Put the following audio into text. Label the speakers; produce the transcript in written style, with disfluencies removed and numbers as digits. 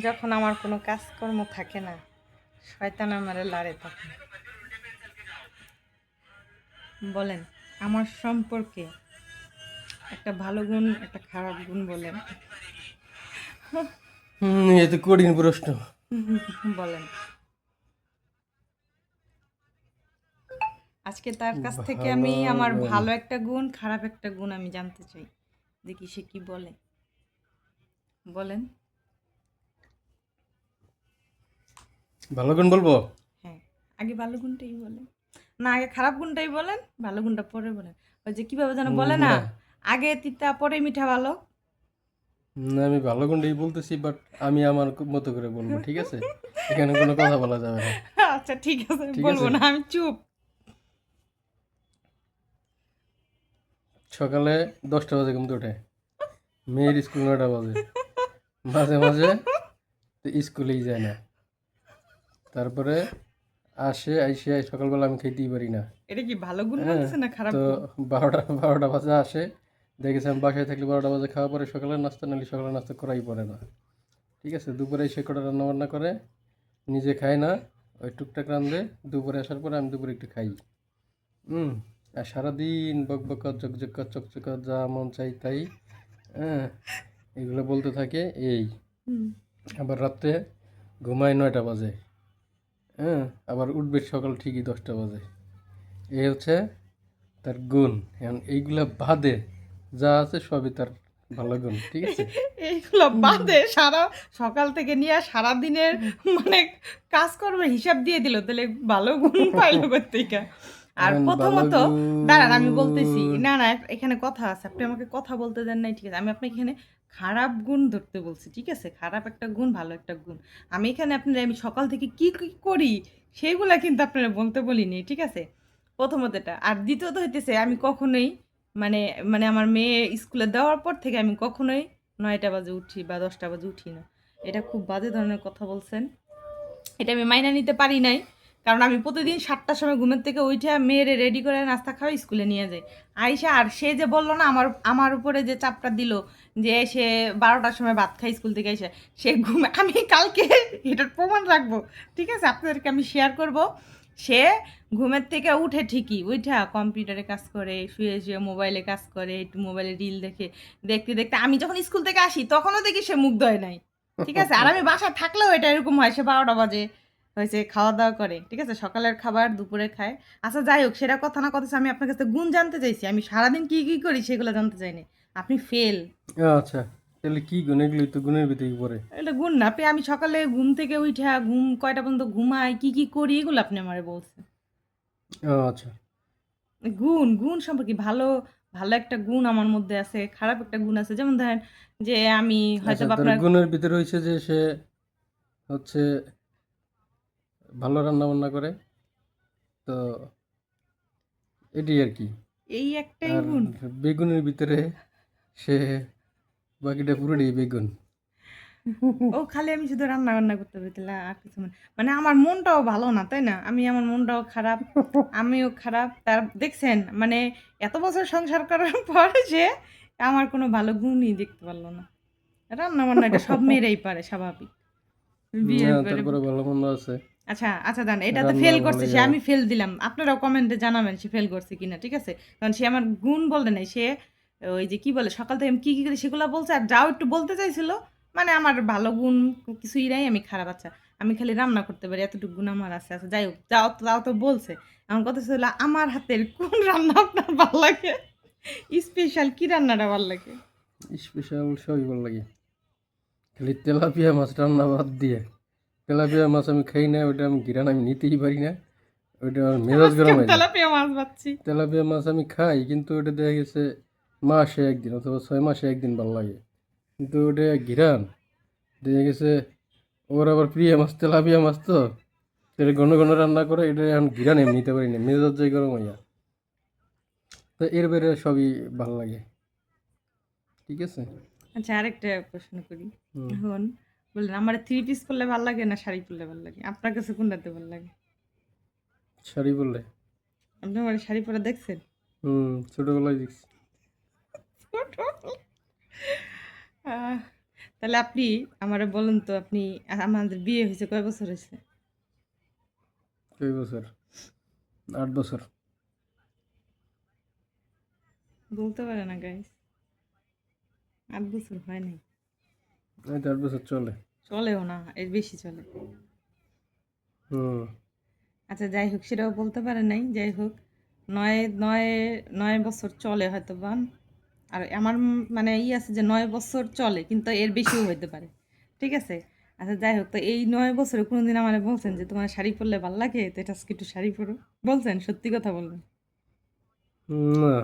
Speaker 1: যখন আমার কোনো কাজকর্ম থাকে না, শয়তান আমারে লাড়ে তখন। বলেন আমার সম্পর্কে একটা ভালো গুণ, একটা খারাপ গুণ বলেন।
Speaker 2: এ তো কঠিন প্রশ্ন।
Speaker 1: বলেন। আজকে তার কাছ থেকে
Speaker 2: ভালো
Speaker 1: আমি আমার
Speaker 2: গুণ।
Speaker 1: ভালো একটা গুণ, খারাপ একটা গুণ আমি জানতে চাই। দেখি সে কি বলে। বলেন।
Speaker 2: ভালো গুণ বলবো?
Speaker 1: হ্যাঁ, আগে ভালো গুণটাই বলেন। না, আগে খারাপ গুণটাই বলেন, ভালো গুণটা পরে বলেন। ওই যে কিভাবে যেন বলে না,
Speaker 2: না
Speaker 1: আগে তিতা পরে মিঠা ভালো।
Speaker 2: না, আমি ভালো গুণটাই বলতেছি, বাট আমি আমার মতো করে বলবো, ঠিক আছে? এখানে কোনো কথা বলা যাবে না।
Speaker 1: আচ্ছা ঠিক আছে,
Speaker 2: ঠিক
Speaker 1: বলবো
Speaker 2: আছে,
Speaker 1: না, আমি চুপ।
Speaker 2: সকালে 10টা বাজে ঘুম থেকে ওঠে, মেয়ের স্কুল 9টা বাজে, মাঝে মাঝে তো স্কুলেই যায় না, তারপরে আইসে সকালবেলা আমি খেতেই পারি না।
Speaker 1: এটা কি ভালো গুণ
Speaker 2: হ্যাঁ,
Speaker 1: বলতেছে না খারাপ
Speaker 2: তো
Speaker 1: গুণ?
Speaker 2: 12টা বাজে আসে, দেখেছি আমি বাসায় থাকলে 12টা বাজে খাওয়া পরে সকালের নাস্তা, নাহলে সকালের নাস্তা করাই পড়ে না। ঠিক আছে, দুপুরে এসে কটা রান্না বান্না করে, নিজে খায় না, ওই টুকটাক রান্ধে, দুপুরে আসার পরে আমি দুপুরে একটু খাই। হুম। আর সারাদিন বকবক ঝকঝক চকচক যা মন চাই তাই, হ্যাঁ, এগুলো বলতে থাকে এই।
Speaker 1: হুম।
Speaker 2: আবার রাত্রে ঘুমায় 9টা বাজে, হ্যাঁ, আবার উঠবে সকাল ঠিকই 10টা বাজে। এই হচ্ছে তার গুণ। এখন এইগুলা বাদে যা আছে সবই তার ভালো গুণ, ঠিক আছে?
Speaker 1: এইগুলো বাদে সারা সকাল থেকে নিয়ে সারা দিনের মানে কাজকর্মের হিসাব দিয়ে দিল, তাহলে ভালো গুণ পাইলো কোত্থেকে? আর
Speaker 2: এখন ভালো
Speaker 1: প্রথমত, দাঁড়ান আমি বলতেছি,
Speaker 2: গুণ।
Speaker 1: না না, এখানে কথা আছে, আপনি আমাকে কথা বলতে দেন নাই, ঠিক আছে? আমি আপনাকে এখানে খারাপ গুণ ধরতে বলছি, ঠিক আছে? খারাপ একটা গুণ, ভালো একটা গুণ। আমি এখানে আপনার আমি সকাল থেকে কি কি করি সেগুলা কিন্তু আপনারা বলতে বলিনি, ঠিক আছে? প্রথমত এটা, আর দ্বিতীয়ত হইতেছে আমি কখনোই মানে মানে আমার মেয়ে স্কুলে দেওয়ার পর থেকে আমি কখনোই 9টা বাজে উঠি বা 10টা বাজে উঠি না। এটা খুব বাজে ধরনের কথা বলছেন। এটা আমি মাইনা নিতে পারি নাই। কারণ আমি প্রতিদিন 7টার সময় ঘুমের থেকে উইঠা মেয়েরে রেডি করে নাস্তা খাওয়াই স্কুলে নিয়ে যাই। আইসা আর সে যে বলল না, আমার আমার উপরে যে চাপটা দিল যে সে 12টার সময় ভাত খায় স্কুল থেকে এসে, সে ঘুমে, আমি কালকে এটার প্রমাণ রাখবো। ঠিক আছে? আপনাদেরকে আমি শেয়ার করব। সে ঘুমের থেকে উঠে ঠিকই, উইঠা কম্পিউটারে কাজ করে, শুয়ে শুয়ে মোবাইলে কাজ করে, একটু মোবাইলে রিল দেখে, দেখতে দেখতে আমি যখন স্কুল থেকে আসি তখনও দেখি সে মুখ ধোয় নাই। ঠিক আছে? আর আমি বাসায় থাকলেও এটা এরকম হয়, সে 12টা বাজে হয়েছে খাওয়া দাওয়া করে, ঠিক আছে? সকালের খাবার দুপুরে খায়। আচ্ছা যাই হোক, সেটা কথা না, কথা হচ্ছে আমি আপনার কাছে গুণ জানতে চাইছি, আমি সারাদিন কি কি করি সেগুলো জানতে চাইনি। আপনি ফেল।
Speaker 2: আচ্ছা, তাহলে কি গুণ? এগুলোই তো গুণের ভিতরেই পড়ে।
Speaker 1: এটা গুণ না, আপনি আমি সকালে ঘুম থেকে উঠা ঘুম কয়টা পর্যন্ত ঘুমাই, কি কি করি, এগুলো আপনি আমারে বলছেন।
Speaker 2: আচ্ছা
Speaker 1: গুণ গুণ সম্পর্কে ভালো, ভালো একটা গুণ আমার মধ্যে আছে, খারাপ একটা গুণ আছে। যেমন ধরেন যে আমি হয়তো
Speaker 2: আচ্ছা,
Speaker 1: বা
Speaker 2: তার
Speaker 1: আপনার
Speaker 2: গুণের ভিতরে হয়েছে যে সে হচ্ছে ভালো রান্না বান্না করে, তো এটি আর কি।
Speaker 1: এই একটাই
Speaker 2: আর
Speaker 1: গুণ।
Speaker 2: বেগুনের ভিতরে সে বাকিটা পুরোটাই বেগুন।
Speaker 1: ও খালি আমি শুধু রান্না বান্না করতে পারছিলাম, আর কিছু না। মানে আমার মনটাও ভালো না, তাই না? আমি আমার মনটাও খারাপ, আমিও খারাপ। তার দেখছেন মানে এত বছর সংসার করার পর যে আমার কোনো ভালো গুণই দেখতে পারলো না। রান্না বান্না এটা সব মেয়েরাই পারে, স্বাভাবিক। বিয়ের
Speaker 2: না,
Speaker 1: পরে
Speaker 2: তারপরে ভালো মন্দ আছে,
Speaker 1: আচ্ছা আচ্ছা দাঁড়ান, এটাতে
Speaker 2: রান্না
Speaker 1: ফেল করছে
Speaker 2: ভালোই
Speaker 1: সে,
Speaker 2: হয়।
Speaker 1: আমি ফেল দিলাম, আপনারাও কমেন্টে জানাবেন সে ফেল করছে কিনা, ঠিক আছে? কারণ সে আমার গুণ বলতে নাই, সে ওই যে কি বলে সকাল থেকে আমি কি কি করি সেগুলো বলছে, আর যাও একটু বলতে চাইছিল। মানে আমার ভালো গুণ কিছুই নাই, আমি খারাপ। আচ্ছা, আমি খালি রান্না করতে পারি, এতটুকু গুণ আমার আছে। আচ্ছা যাই হোক, যাও তো, তাও তো বলছে। আমার কথা ছিল আমার হাতের কোন রান্না আপনার ভালো লাগে, স্পেশাল কি রান্নাটা ভালো লাগে?
Speaker 2: স্পেশাল সবই ভালো লাগে, খালি তেলাপিয়া মাছ রান্না বাদ দিয়ে। তেলাপিয়া মাছ আমি খাই না, ওটা আমি ঘিরান আমি নিতেই পারি না, ওইটা আমার মেজাজ
Speaker 1: আজকে
Speaker 2: গরম
Speaker 1: আমি
Speaker 2: হয়ে যায়।
Speaker 1: তেলাপিয়া মাছ ভাবছি।
Speaker 2: তেলাপিয়া মাছ আমি খাই, কিন্তু ওটা দেখা গেছে মাসে একদিন অথবা 6 মাসে একদিন ভালো লাগে, কিন্তু ওটা ঘিরান দেখা গেছে ওর আবার প্রিয় মাছ তেলাপিয়া মাছ, তো এটা ঘন ঘন রান্না করে, এটা এখন ঘিরান এমনি নিতে পারি না, মেজাজ যায় গরম হইয়া। তো এর বাইরে সবই ভালো লাগে, ঠিক আছে।
Speaker 1: আচ্ছা আরেকটা প্রশ্ন করি।
Speaker 2: হুম।
Speaker 1: এখন বললেন আমার থ্রি পিস পরলে ভালো লাগে না শাড়ি পরলে ভালো লাগে, আপনার কাছে কোনটাতে ভালো লাগে?
Speaker 2: শাড়ি বললে?
Speaker 1: আপনি আমার শাড়ি পরা দেখছেন?
Speaker 2: ছোটবেলায় দেখছি।
Speaker 1: আহ, তাহলে আপনি আমারে বলেন তো, আপনি আমাদের বিয়ে হয়েছে কয় বছর হয়েছে?
Speaker 2: কই বছর? 8 বছর।
Speaker 1: বলতে পারে না গাইস, 8 বছর হয় নাই।
Speaker 2: এই তো 8 বছর চলে।
Speaker 1: চলেও না, এর বেশি চলে।
Speaker 2: হুম।
Speaker 1: আচ্ছা যাই হোক, সেটাও বলতে পারে নাই। যাই হোক, নয় নয় 9 বছর চলে হয়তো বা। আর আমার মানে আছে যে 9 বছর চলে, কিন্তু এর বেশিও হইতে পারে। ঠিক আছে। আচ্ছা যাই হোক, তো এই 9 বছরে কোনোদিন আমার বলছেন যে তোমার শাড়ি পরলে ভালো লাগে, তো এটা আজকে একটু শাড়ি পরো? বলছেন? সত্যি কথা বলবেন।
Speaker 2: না।